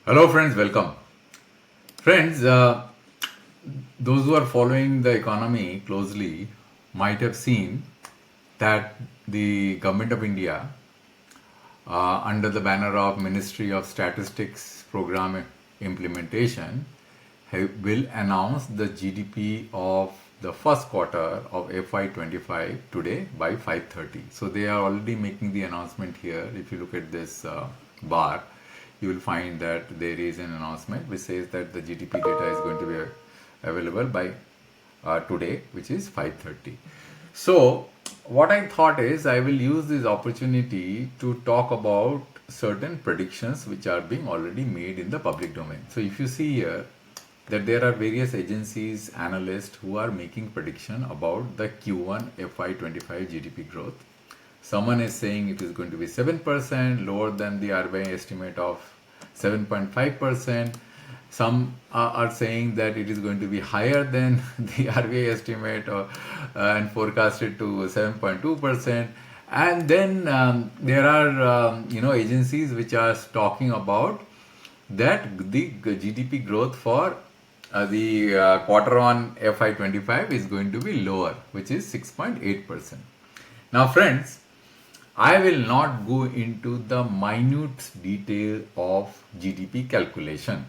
Hello friends, welcome. Friends, those who are following the economy closely might have seen that the government of India, under the banner of Ministry of Statistics Program Implementation, will announce the GDP of the first quarter of FY25 today by 5:30. So they are already making the announcement here. If you look at this bar, you will find that there is an announcement which says that the GDP data is going to be available by today, which is 5:30. So what I thought is I will use this opportunity to talk about certain predictions which are being already made in the public domain. So if you see here that there are various agencies, analysts who are making prediction about the Q1 FY25 GDP growth. Someone is saying it is going to be 7%, lower than the RBI estimate of 7.5%. Some are saying that it is going to be higher than the RBI estimate and forecasted to 7.2%. And then there are agencies which are talking about that the GDP growth for the quarter on FY25 is going to be lower, which is 6.8%. Now friends, I will not go into the minute detail of GDP calculation.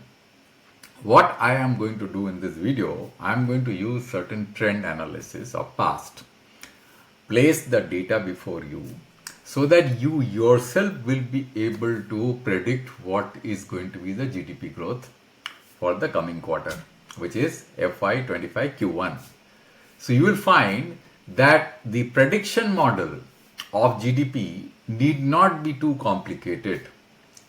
What I am going to do in this video, I am going to use certain trend analysis of past, place the data before you so that you yourself will be able to predict what is going to be the GDP growth for the coming quarter, which is FY25 Q1. So you will find that the prediction model of GDP need not be too complicated.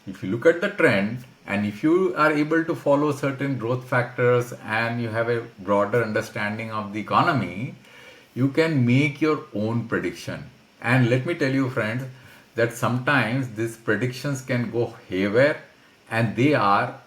If you look at the trend and if you are able to follow certain growth factors and you have a broader understanding of the economy, you can make your own prediction. And let me tell you friends that sometimes these predictions can go haywire and they are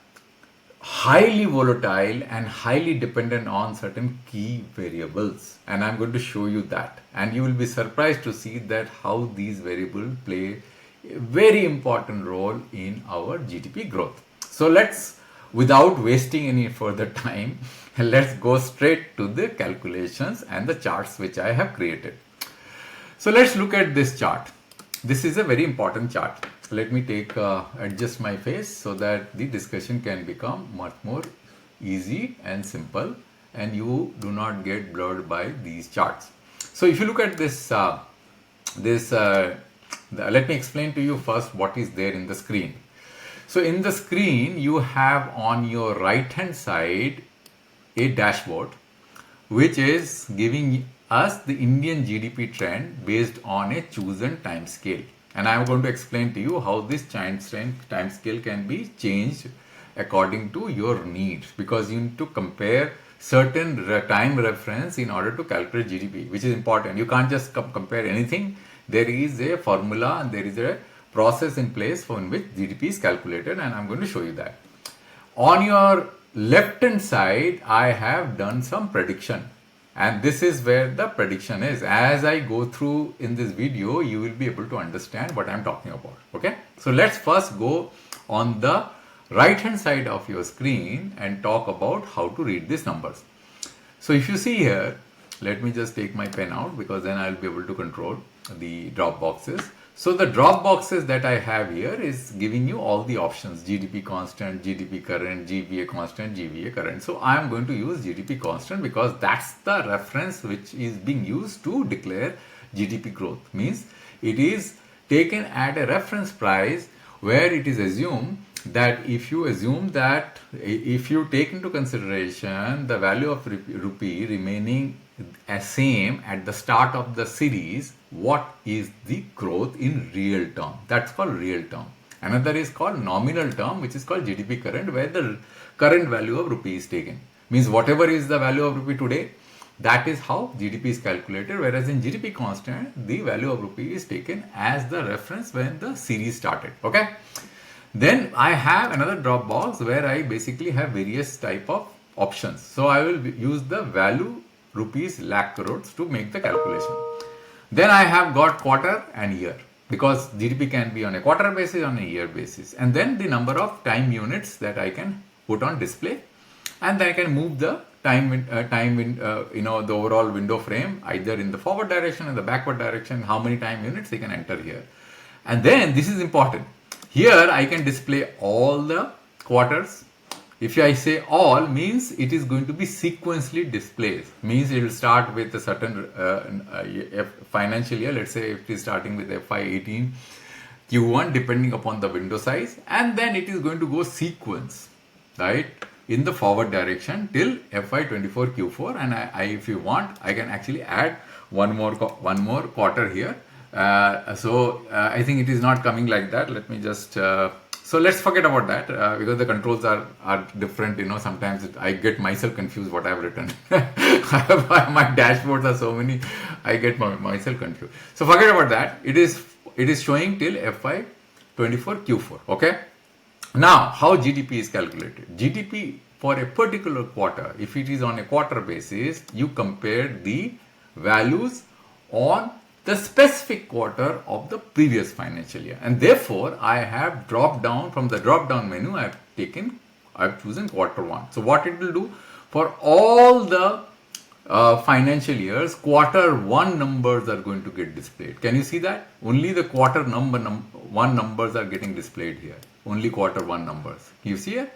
highly volatile and highly dependent on certain key variables, and I'm going to show you that, and you will be surprised to see that how these variables play a very important role in our GDP growth. So let's, without wasting any further time, let's go straight to the calculations and the charts which I have created. So let's look at this chart. This is a very important chart. Let me adjust my face so that the discussion can become much more easy and simple and you do not get blurred by these charts. So if you look at this, let me explain to you first what is there in the screen. So in the screen you have on your right hand side a dashboard which is giving us the Indian GDP trend based on a chosen time scale. And I am going to explain to you how this time scale can be changed according to your needs, because you need to compare certain time reference in order to calculate GDP, which is important. You can't just compare anything. There is a formula and there is a process in place for in which GDP is calculated, and I'm going to show you that. On your left hand side, I have done some prediction. And this is where the prediction is. As I go through in this video, you will be able to understand what I'm talking about. Okay. So let's first go on the right hand side of your screen and talk about how to read these numbers. So if you see here, let me just take my pen out because then I'll be able to control the drop boxes. So the drop boxes that I have here is giving you all the options: GDP constant, GDP current, GVA constant, GVA current. So I am going to use GDP constant because that's the reference which is being used to declare GDP growth. Means it is taken at a reference price where it is assumed that if you take into consideration the value of rupee remaining as same at the start of the series, what is the growth in real term? That's called real term. Another is called nominal term, which is called GDP current, where the current value of rupee is taken. Means whatever is the value of rupee today, that is how GDP is calculated, whereas in GDP constant, the value of rupee is taken as the reference when the series started. Okay. Then I have another drop box where I basically have various type of options. So I will use the value rupees lakh crores to make the calculation. Then I have got quarter and year. because GDP can be on a quarter basis, on a year basis, and then the number of time units that I can put on display, and then I can move the the overall window frame either in the forward direction and the backward direction, how many time units they can enter here. And then this is important. Here I can display all the quarters. If I say all, means it is going to be sequentially displayed. Means it will start with a certain financial year. Let's say it is starting with FY18 Q1, depending upon the window size, and then it is going to go sequence, right, in the forward direction till FY24 Q4. And if you want, I can actually add one more quarter here. I think it is not coming like that. Let me just so let's forget about that because the controls are different. Sometimes I get myself confused what I have written. My dashboards are so many, I get myself confused. So forget about that. It is showing till FY24 Q4. Okay. Now, how GDP is calculated? GDP for a particular quarter, if it is on a quarter basis, you compare the values on the specific quarter of the previous financial year. And therefore, I have dropped down from the drop down menu, I have chosen quarter one. So what it will do for all the financial years, quarter one numbers are going to get displayed. Can you see that? Only the quarter one numbers are getting displayed here. Only quarter one numbers. You see here?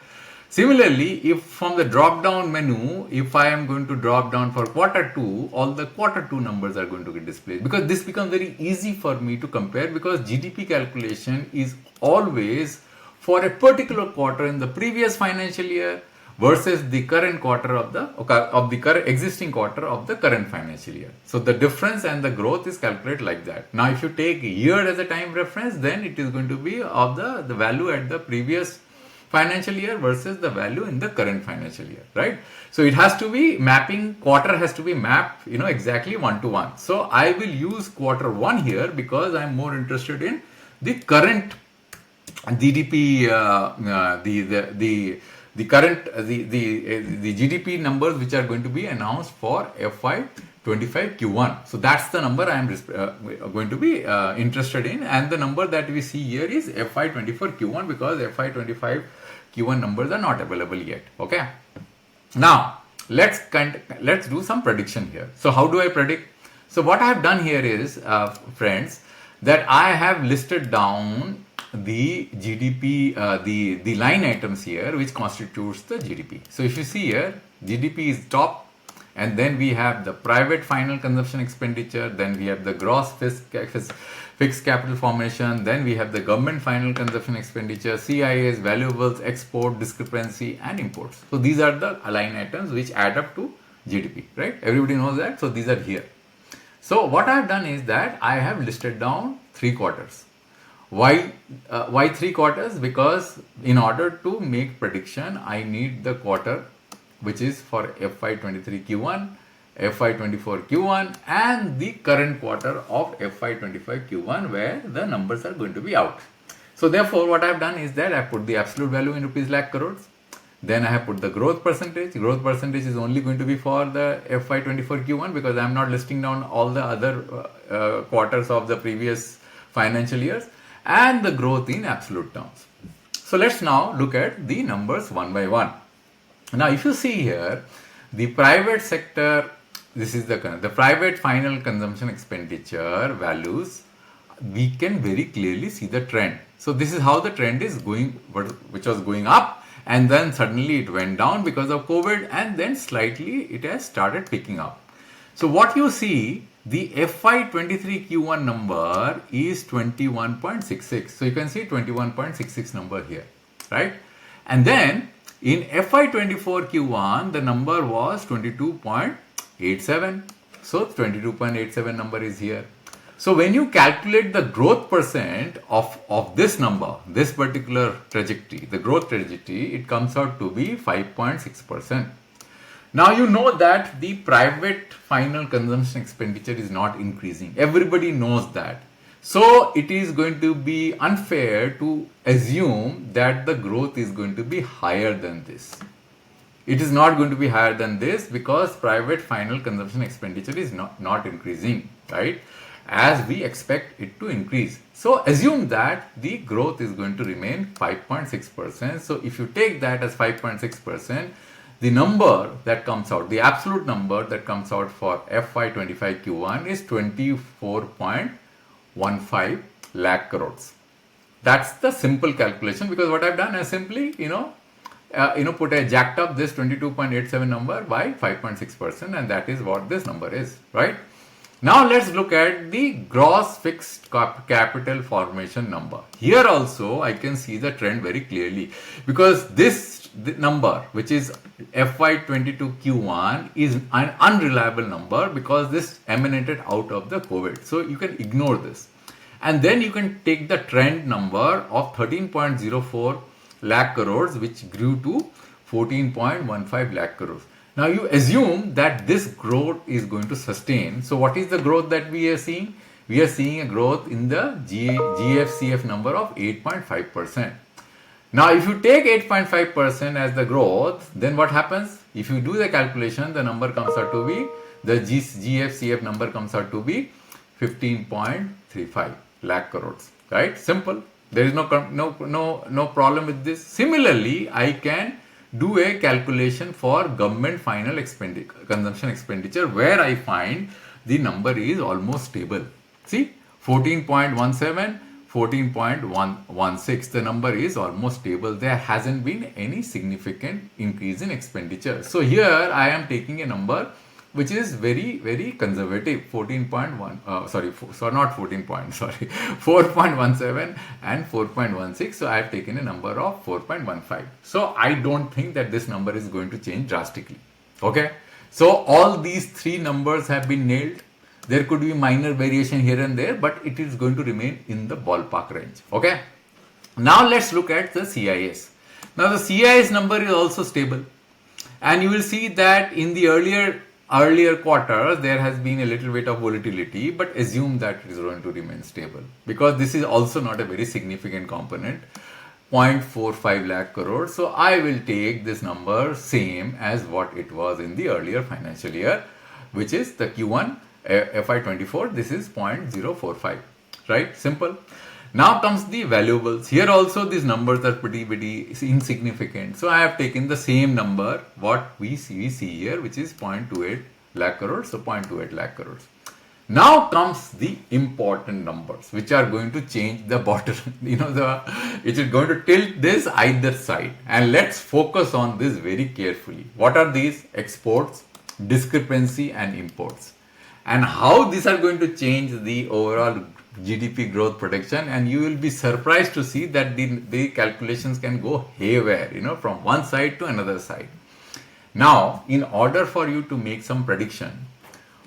Similarly, if from the drop down menu, if I am going to drop down for quarter two, all the quarter two numbers are going to get displayed, because this becomes very easy for me to compare, because GDP calculation is always for a particular quarter in the previous financial year versus the current quarter of the current existing quarter of the current financial year. So the difference and the growth is calculated like that. Now, if you take year as a time reference, then it is going to be of the value at the previous financial year versus the value in the current financial year, right? So it has to be mapping, quarter has to be mapped, exactly 1 to 1. So I will use quarter one here because I'm more interested in the current GDP, the GDP numbers which are going to be announced for FY25 Q1. So that's the number I am going to be interested in, and the number that we see here is FY24 Q1 because FY25 Q1 numbers are not available yet. Okay. Now let's do some prediction here. So how do I predict? So what I have done here is, friends, that I have listed down the GDP, the line items here which constitutes the GDP. So if you see here, GDP is top, and then we have the private final consumption expenditure, then we have the gross fixed capital formation, then we have the government final consumption expenditure, CIS, valuables, export, discrepancy, and imports. So these are the line items which add up to GDP, right? Everybody knows that. So these are here. So what I have done is that I have listed down 3 quarters. Why 3 quarters? Because in order to make prediction, I need the quarter which is for FY23 Q1, FY24 Q1, and the current quarter of FY25 Q1 where the numbers are going to be out. So therefore, what I have done is that I put the absolute value in rupees lakh crores. Then I have put the growth percentage. Growth percentage is only going to be for the FY24 Q1 because I am not listing down all the other quarters of the previous financial years, and the growth in absolute terms. So let's now look at the numbers one by one. Now, if you see here, the private sector, this is the private final consumption expenditure values, we can very clearly see the trend. So this is how the trend is going, which was going up, and then suddenly it went down because of COVID, and then slightly it has started picking up. So what you see, the FY23 Q1 number is 21.66. So you can see 21.66 number here, right? And then in FY24 Q1, the number was 22.87. So 22.87 number is here. So when you calculate the growth percent of this number, this particular trajectory, the growth trajectory, it comes out to be 5.6%. Now you know that the private final consumption expenditure is not increasing. Everybody knows that. So it is going to be unfair to assume that the growth is going to be higher than this. It is not going to be higher than this because private final consumption expenditure is not increasing, right? As we expect it to increase. So assume that the growth is going to remain 5.6%. So if you take that as 5.6%, the number that comes out, the absolute number that comes out for FY25 Q1 is 24.15 lakh crores. That's the simple calculation, because what I've done is simply, put a jacked up this 22.87 number by 5.6%, and that is what this number is, right? Now let's look at the gross fixed capital formation number. Here also I can see the trend very clearly, because this number, which is FY22 Q1, is an unreliable number because this emanated out of the COVID. So you can ignore this. And then you can take the trend number of 13.04 lakh crores, which grew to 14.15 lakh crores. Now you assume that this growth is going to sustain. So what is the growth that we are seeing? We are seeing a growth in the GFCF number of 8.5%. Now if you take 8.5% as the growth, then what happens? If you do the calculation, the number comes out to be, the GFCF number comes out to be 15.35 lakh crores, right? Simple. There is no problem with this. Similarly, I can do a calculation for government final consumption expenditure, where I find the number is almost stable. See, 14.17, 14.16, the number is almost stable. There hasn't been any significant increase in expenditure. So here I am taking a number which is very, very conservative, 4.17 and 4.16. So I have taken a number of 4.15. So I don't think that this number is going to change drastically. Okay. So all these three numbers have been nailed. There could be minor variation here and there, but it is going to remain in the ballpark range. Okay. Now let's look at the CIS. Now the CIS number is also stable. And you will see that in the earlier quarters, there has been a little bit of volatility, but assume that it is going to remain stable, because this is also not a very significant component, 0.45 lakh crores. So I will take this number same as what it was in the earlier financial year, which is the Q1 FY24. This is 0.045, right? Simple. Now comes the valuables. Here also these numbers are pretty insignificant. So I have taken the same number what we see here, which is 0.28 lakh crores. So 0.28 lakh crores. Now comes the important numbers, which are going to change the bottom. It is going to tilt this either side. And let's focus on this very carefully. What are these? Exports, discrepancy, and imports. And how these are going to change the overall GDP growth prediction, and you will be surprised to see that the calculations can go haywire, from one side to another side. Now, in order for you to make some prediction,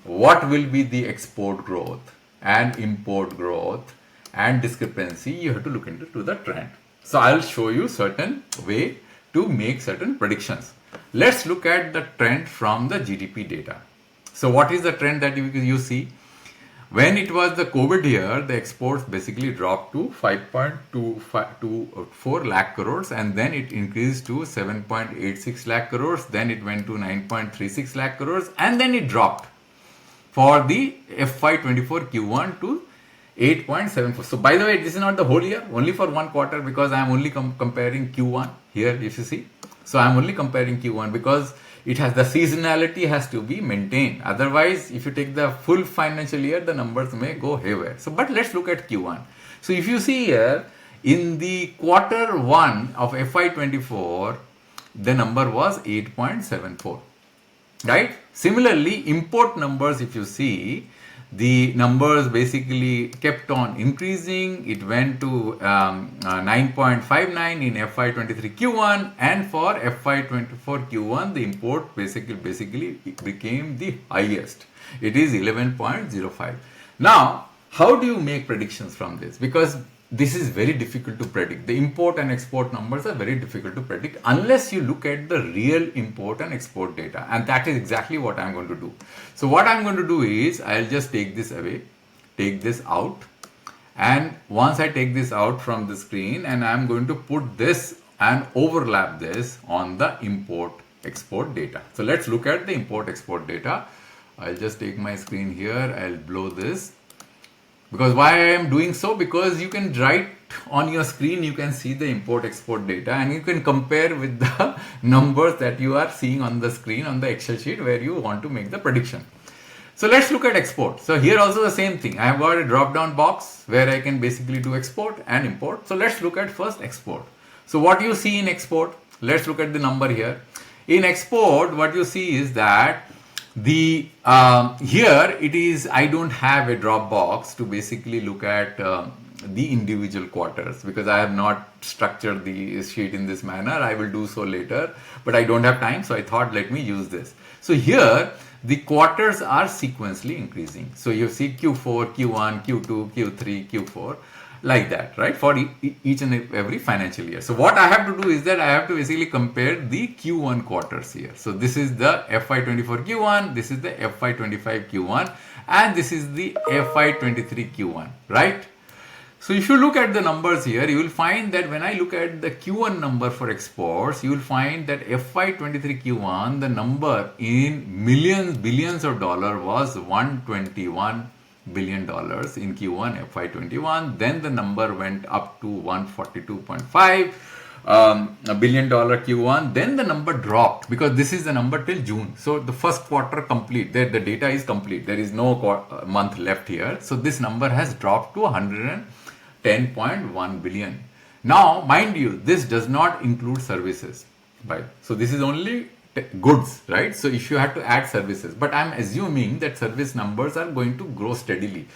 what will be the export growth and import growth and discrepancy, you have to look into the trend. So I'll show you certain way to make certain predictions. Let's look at the trend from the GDP data. So what is the trend that you see? When it was the COVID year, the exports basically dropped to 5.24 lakh crores, and then it increased to 7.86 lakh crores, then it went to 9.36 lakh crores, and then it dropped for the FY24 Q1 to 8.74. So by the way, this is not the whole year, only for one quarter, because I am only comparing Q1 here, if you see. So I am only comparing Q1 because it has the seasonality has to be maintained. Otherwise, if you take the full financial year, the numbers may go haywire. So, but let's look at Q1. So if you see here, in the quarter 1 of FY24, the number was 8.74, right? Similarly, import numbers, if you see, the numbers basically kept on increasing. It went to 9.59 in FY23 Q1, and for FY24 Q1, the import basically became the highest. It is 11.05. Now, how do you make predictions from this? Because this is very difficult to predict. The import and export numbers are very difficult to predict unless you look at the real import and export data. And that is exactly what I'm going to do. So what I'm going to do is I'll just take this away, take this out. And once I take this out from the screen, and I'm going to put this and overlap this on the import export data. So let's look at the import export data. I'll just take my screen here. I'll blow this. Because why I am doing so? Because you can write on your screen, you can see the import export data and you can compare with the numbers that you are seeing on the screen on the Excel sheet where you want to make the prediction. So let's look at export. So here also the same thing. I have got a drop down box where I can basically do export and import. So let's look at first export. So what you see in export, let's look at the number here. In export, what you see is that the here it is, I don't have a drop box to basically look at the individual quarters because I have not structured the sheet in this manner. I will do so later, but I don't have time, so I thought let me use this. So here the quarters are sequentially increasing. So you see Q4, Q1, Q2, Q3, Q4, like that, right? For each and every financial year. So what I have to do is that I have to basically compare the Q1 quarters here. So this is the FY24 Q1, this is the FY25 Q1, and this is the FY23 Q1, right? So if you look at the numbers here, you will find that when I look at the Q1 number for exports, you will find that FY23 Q1, the number in millions, billions of dollars was $121 billion in Q1 FY21. Then the number went up to 142.5 billion dollar Q1. Then the number dropped because this is the number till June. So the first quarter complete, the data is complete. There is no month left here. So this number has dropped to 110.1 billion. Now, mind you, this does not include services, right? So this is only goods, right? So if you have to add services, but I'm assuming that service numbers are going to grow steadily.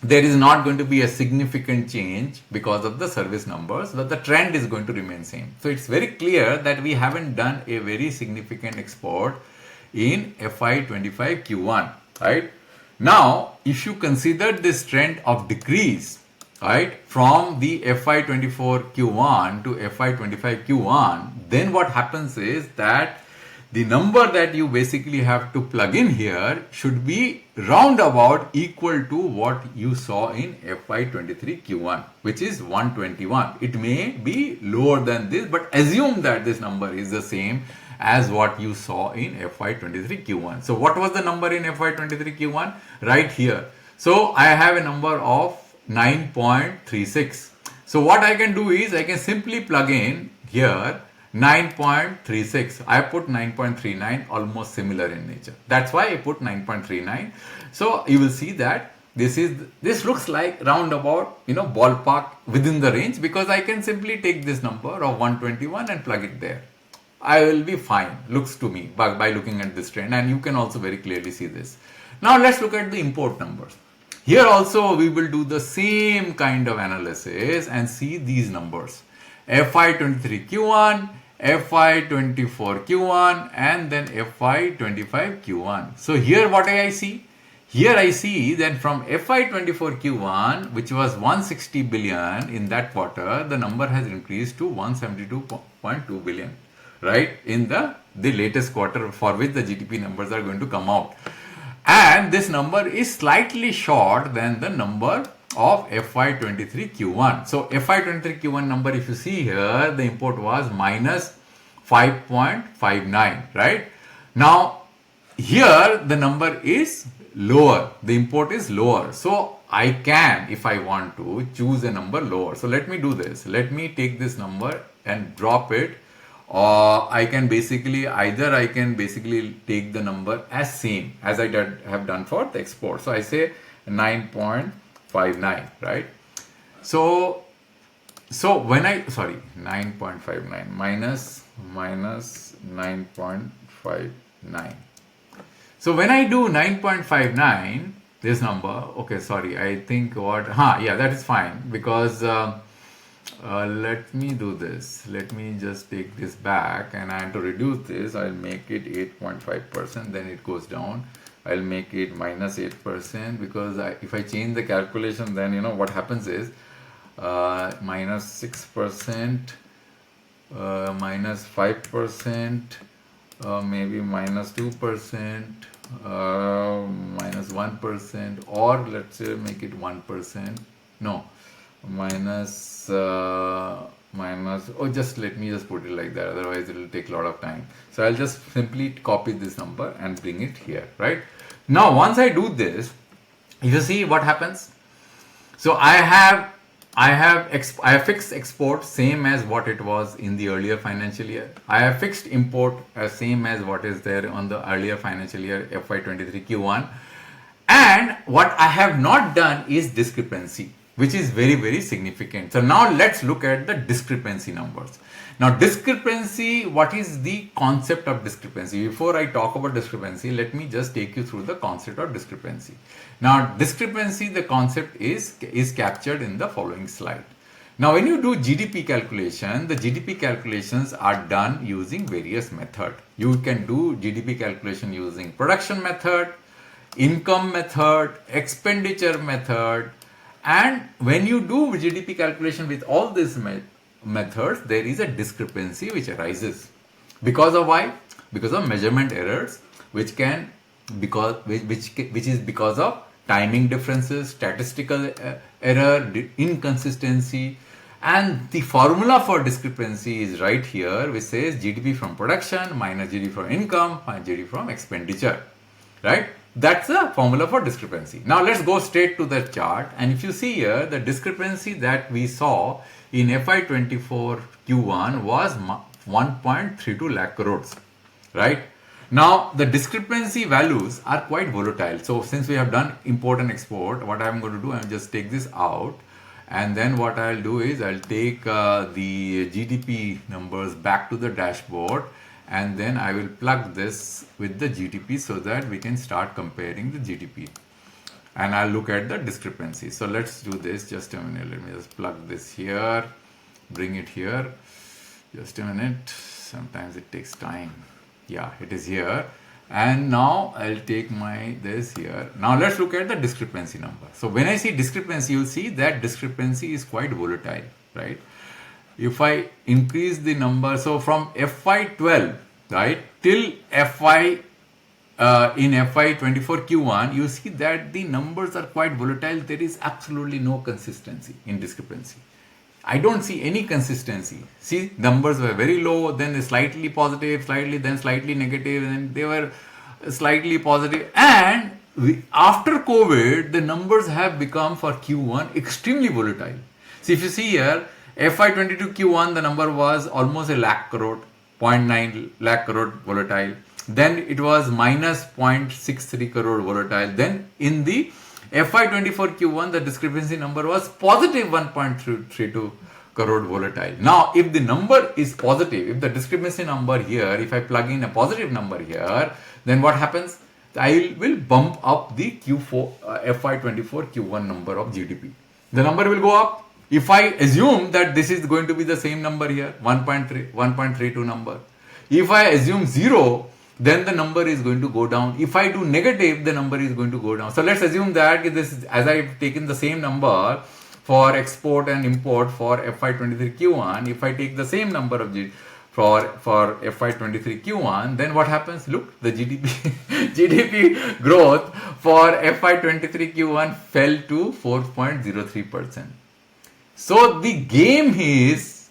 There is not going to be a significant change because of the service numbers, but the trend is going to remain same. So it's very clear that we haven't done a very significant export in FY25 Q1, right? Now, if you consider this trend of decrease, right, from the FY24 Q1 to FY25 Q1, then what happens is that the number that you basically have to plug in here should be roundabout equal to what you saw in FY23 Q1, which is 121. It may be lower than this, but assume that this number is the same as what you saw in FY23 Q1. So what was the number in FY23 Q1? Right here. So I have a number of 9.36. So what I can do is I can simply plug in here 9.36. I put 9.39, almost similar in nature. That's why I put 9.39. So you will see that this looks like roundabout, ballpark within the range, because I can simply take this number of 121 and plug it there. I will be fine, looks to me, by looking at this trend, and you can also very clearly see this. Now let's look at the import numbers. Here also we will do the same kind of analysis and see these numbers. FY23 Q1, FY24 Q1, and then FY25 Q1. So here what I see? Here I see that from FY24 Q1, which was 160 billion in that quarter, the number has increased to 172.2 billion, right? In the latest quarter for which the GDP numbers are going to come out. And this number is slightly short than the number of FY23 Q1. So FY23 Q1 number, if you see here, the import was minus 5.59, right? Now here the number is lower, the import is lower. So I can, if I want to, choose a number lower. So let me do this. Let me take this number and drop it. Or I can basically, either I can basically take the number as same as I have done for the export. So I say 9.59, right? So when 9.59 minus 9.59. So when I do 9.59, this number, okay, sorry, I think that is fine, because let me do this. Let me just take this back, and I have to reduce this. I'll make it 8.5%, then it goes down. I'll make it minus 8%, because if I change the calculation, then what happens is minus 6%, minus 5%, maybe minus 2%, minus 1%, or let's say make it 1%. No, just let me just put it like that, otherwise it will take a lot of time. So I'll just simply copy this number and bring it here, right? Now once I do this, you see what happens. So I have fixed export same as what it was in the earlier financial year. I have fixed import same as what is there on the earlier financial year FY23 Q1. And what I have not done is discrepancy, which is very, very significant. So now let's look at the discrepancy numbers. Now discrepancy, what is the concept of discrepancy? Before I talk about discrepancy, let me just take you through the concept of discrepancy. Now discrepancy, the concept is captured in the following slide. Now when you do GDP calculation, the GDP calculations are done using various methods. You can do GDP calculation using production method, income method, expenditure method, and when you do GDP calculation with all these methods, there is a discrepancy which arises. Because of why? Because of measurement errors, which is because of timing differences, statistical error, inconsistency, and the formula for discrepancy is right here, which says GDP from production minus GDP from income minus GDP from expenditure, right? That's the formula for discrepancy. Now let's go straight to the chart, and if you see here, the discrepancy that we saw in FY24 Q1 was 1.32 lakh crores, right? Now the discrepancy values are quite volatile. So since we have done import and export, what I'm going to do, I'll just take this out, and then what I'll do is I'll take the GDP numbers back to the dashboard, and then I will plug this with the GDP so that we can start comparing the GDP, and I'll look at the discrepancy. So let's do this. Just a minute, let me just plug this here, bring it here. Just a minute, sometimes it takes time. Yeah, it is here. And now I'll take this here. Now let's look at the discrepancy number. So when I see discrepancy, you'll see that discrepancy is quite volatile, right? If I increase the number, so from FY12, right, till in FY24 Q1, you see that the numbers are quite volatile. There is absolutely no consistency in discrepancy. I don't see any consistency. See, numbers were very low, then slightly positive, then slightly negative, and then they were slightly positive. And after COVID, the numbers have become for Q1 extremely volatile. See, if you see here, FY22 Q1, the number was almost a lakh crore, 0.9 lakh crore volatile. Then it was minus 0.63 crore volatile. Then in the FY24 Q1, the discrepancy number was positive 1.32 crore volatile. Now, if the number is positive, if the discrepancy number here, if I plug in a positive number here, then what happens? I will bump up the FY24 Q1 number of GDP. The number will go up. If I assume that this is going to be the same number here, 1.32 number. If I assume 0, then the number is going to go down. If I do negative, the number is going to go down. So let's assume that this, as I've taken the same number for export and import for FY23 Q1, if I take the same number of for FY23 Q1, then what happens? Look, the GDP growth for FY23 Q1 fell to 4.03%. So the game is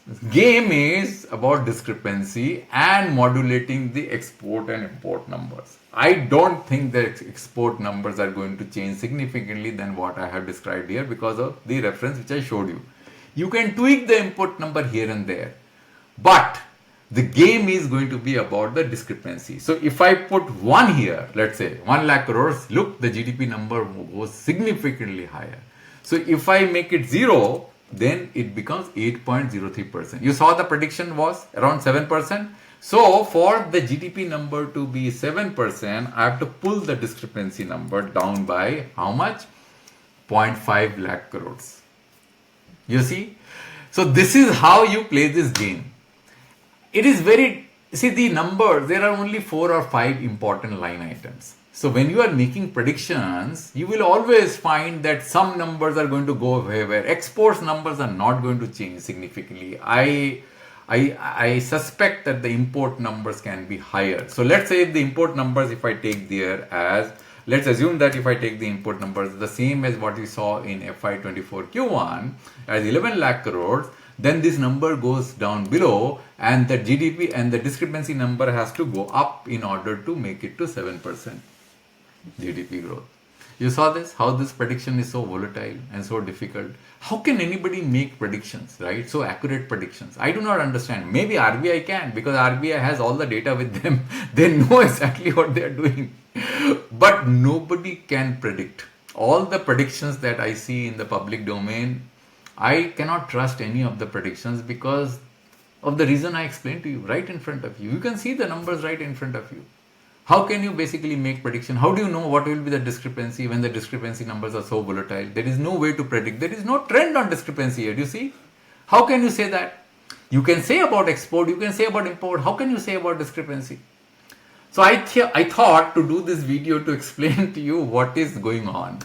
about discrepancy and modulating the export and import numbers. I don't think the export numbers are going to change significantly than what I have described here because of the reference which I showed you. You can tweak the import number here and there, but the game is going to be about the discrepancy. So if I put 1 here, let's say 1 lakh crores, look, the GDP number was significantly higher. So if I make it 0, then it becomes 8.03%. You saw the prediction was around 7%. So for the GDP number to be 7%, I have to pull the discrepancy number down by how much? 0.5 lakh crores. You see? So this is how you play this game. It is see the numbers, there are only 4 or 5 important line items. So when you are making predictions, you will always find that some numbers are going to go away where exports numbers are not going to change significantly. I suspect that the import numbers can be higher. So let's say the import numbers, if I take there as, let's assume that if I take the import numbers the same as what we saw in FY24 Q1 as 11 lakh crores, then this number goes down below and the GDP and the discrepancy number has to go up in order to make it to 7% GDP growth. You saw this, how this prediction is so volatile and so difficult. How can anybody make predictions, right? So accurate predictions. I do not understand. Maybe RBI can, because RBI has all the data with them. They know exactly what they are doing. But nobody can predict. All the predictions that I see in the public domain, I cannot trust any of the predictions because of the reason I explained to you right in front of you. You can see the numbers right in front of you. How can you basically make prediction? How do you know what will be the discrepancy when the discrepancy numbers are so volatile? There is no way to predict. There is no trend on discrepancy here. Do you see? How can you say that? You can say about export, you can say about import. How can you say about discrepancy? So I thought to do this video to explain to you what is going on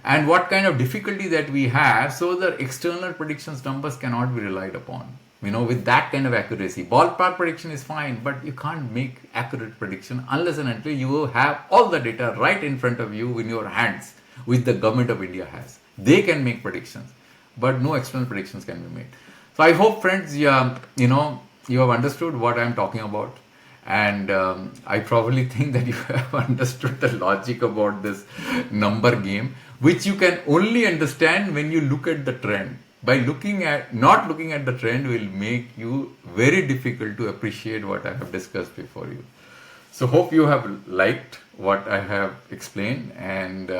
and what kind of difficulty that we have, so the external predictions numbers cannot be relied upon. With that kind of accuracy. Ballpark prediction is fine, but you can't make accurate prediction unless and until you have all the data right in front of you in your hands, which the government of India has. They can make predictions, but no external predictions can be made. So I hope, friends, you have understood what I'm talking about. And I probably think that you have understood the logic about this number game, which you can only understand when you look at the trend. By not looking at the trend will make you very difficult to appreciate what I have discussed before you. So hope you have liked what I have explained, and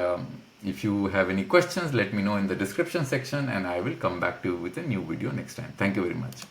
if you have any questions, let me know in the description section and I will come back to you with a new video next time. Thank you very much.